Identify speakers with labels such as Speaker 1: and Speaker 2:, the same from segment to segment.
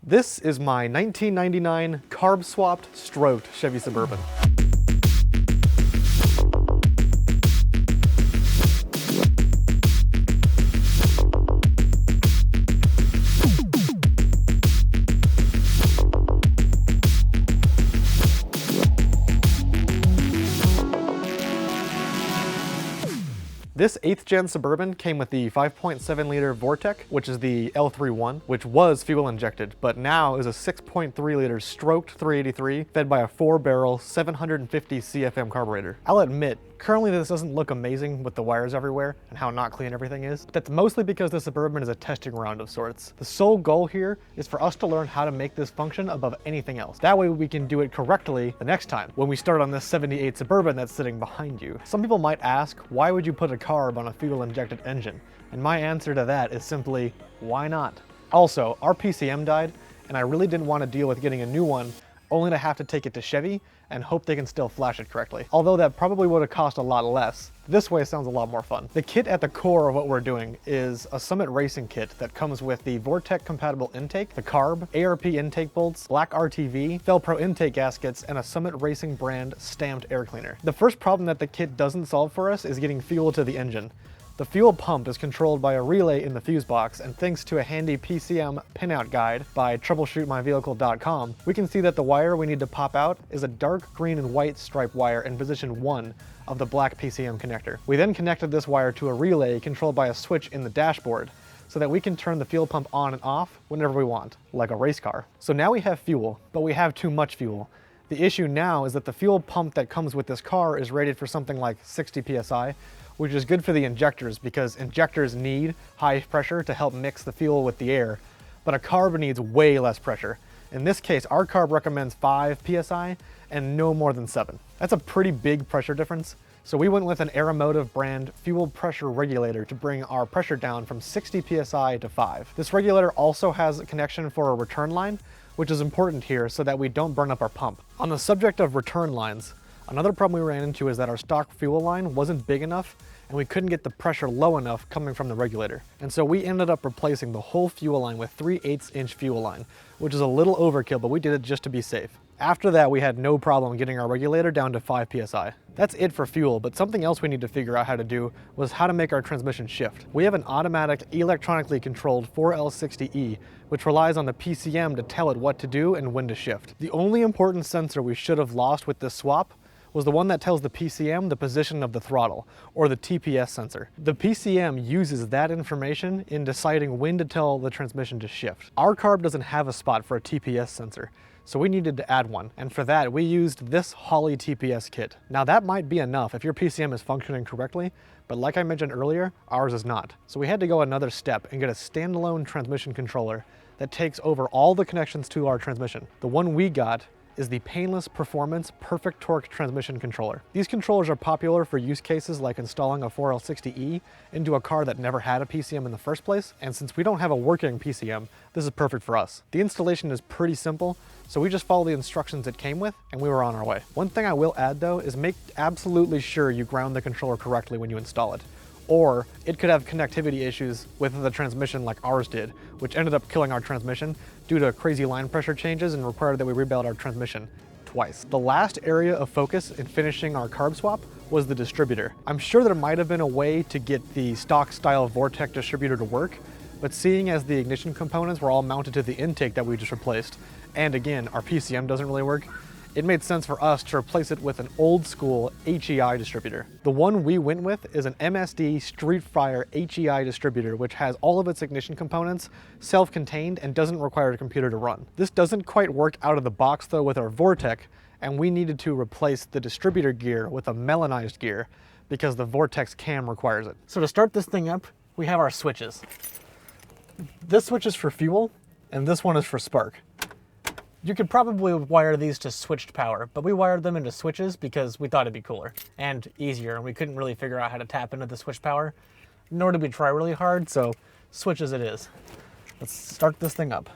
Speaker 1: This is my 1999 carb-swapped, stroked Chevy Suburban. This 8th gen Suburban came with the 5.7 liter Vortec, which is the L31, which was fuel injected, but now is a 6.3 liter stroked 383 fed by a 4-barrel 750 CFM carburetor. I'll admit, currently this doesn't look amazing with the wires everywhere and how not clean everything is. That's mostly because the Suburban is a testing round of sorts. The sole goal here is for us to learn how to make this function above anything else. That way we can do it correctly the next time when we start on this 78 Suburban that's sitting behind you. Some people might ask, why would you put a carb on a fuel injected engine? And my answer to that is simply, why not? Also, our PCM died and I really didn't want to deal with getting a new one only to have to take it to Chevy and hope they can still flash it correctly. Although that probably would have cost a lot less. This way sounds a lot more fun. The kit at the core of what we're doing is a Summit Racing kit that comes with the Vortec compatible intake, the Carb, ARP intake bolts, black RTV, Felpro intake gaskets, and a Summit Racing brand stamped air cleaner. The first problem that the kit doesn't solve for us is getting fuel to the engine. The fuel pump is controlled by a relay in the fuse box, and thanks to a handy PCM pinout guide by troubleshootmyvehicle.com, we can see that the wire we need to pop out is a dark green and white stripe wire in position 1 of the black PCM connector. We then connected this wire to a relay controlled by a switch in the dashboard, so that we can turn the fuel pump on and off whenever we want, like a race car. So now we have fuel, but we have too much fuel. The issue now is that the fuel pump that comes with this car is rated for something like 60 PSI, which is good for the injectors because injectors need high pressure to help mix the fuel with the air, but a carb needs way less pressure. In this case, our carb recommends 5 PSI and no more than 7. That's a pretty big pressure difference, so we went with an Aeromotive brand fuel pressure regulator to bring our pressure down from 60 PSI to 5. This regulator also has a connection for a return line, which is important here so that we don't burn up our pump. On the subject of return lines, another problem we ran into is that our stock fuel line wasn't big enough and we couldn't get the pressure low enough coming from the regulator. And so we ended up replacing the whole fuel line with 3/8 inch fuel line, which is a little overkill, but we did it just to be safe. After that, we had no problem getting our regulator down to 5 PSI. That's it for fuel, but something else we need to figure out how to do was how to make our transmission shift. We have an automatic electronically controlled 4L60E, which relies on the PCM to tell it what to do and when to shift. The only important sensor we should have lost with this swap was the one that tells the PCM the position of the throttle, or the TPS sensor. The PCM uses that information in deciding when to tell the transmission to shift. Our carb doesn't have a spot for a TPS sensor, so we needed to add one, and for that we used this Holley TPS kit. Now that might be enough if your PCM is functioning correctly, but like I mentioned earlier, ours is not. So we had to go another step and get a standalone transmission controller that takes over all the connections to our transmission. The one we got is the Painless Performance Perfect Torque Transmission Controller. These controllers are popular for use cases like installing a 4L60E into a car that never had a PCM in the first place, and since we don't have a working PCM, this is perfect for us. The installation is pretty simple, so we just follow the instructions it came with, and we were on our way. One thing I will add though is make absolutely sure you ground the controller correctly when you install it, or it could have connectivity issues with the transmission like ours did, which ended up killing our transmission due to crazy line pressure changes and required that we rebuild our transmission twice. The last area of focus in finishing our carb swap was the distributor. I'm sure there might have been a way to get the stock style Vortec distributor to work, but seeing as the ignition components were all mounted to the intake that we just replaced, and again, our PCM doesn't really work, it made sense for us to replace it with an old school HEI distributor. The one we went with is an MSD Street Fire HEI distributor, which has all of its ignition components self-contained and doesn't require a computer to run. This doesn't quite work out of the box though with our Vortec, and we needed to replace the distributor gear with a melanized gear because the Vortex cam requires it. So to start this thing up, we have our switches. This switch is for fuel, and this one is for spark. You could probably wire these to switched power, but we wired them into switches because we thought it'd be cooler and easier, and we couldn't really figure out how to tap into the switch power, nor did we try really hard, so switches it is. Let's start this thing up.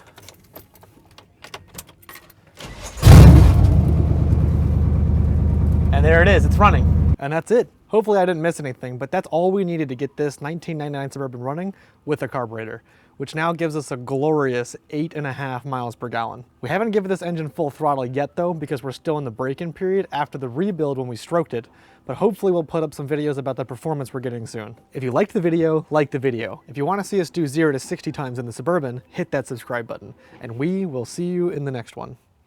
Speaker 1: And there it is, it's running. And that's it. Hopefully I didn't miss anything, but that's all we needed to get this 1999 Suburban running with a carburetor, which now gives us a glorious 8.5 miles per gallon. We haven't given this engine full throttle yet though, because we're still in the break-in period after the rebuild when we stroked it, but hopefully we'll put up some videos about the performance we're getting soon. If you liked the video, like the video. If you want to see us do 0 to 60 times in the Suburban, hit that subscribe button, and we will see you in the next one.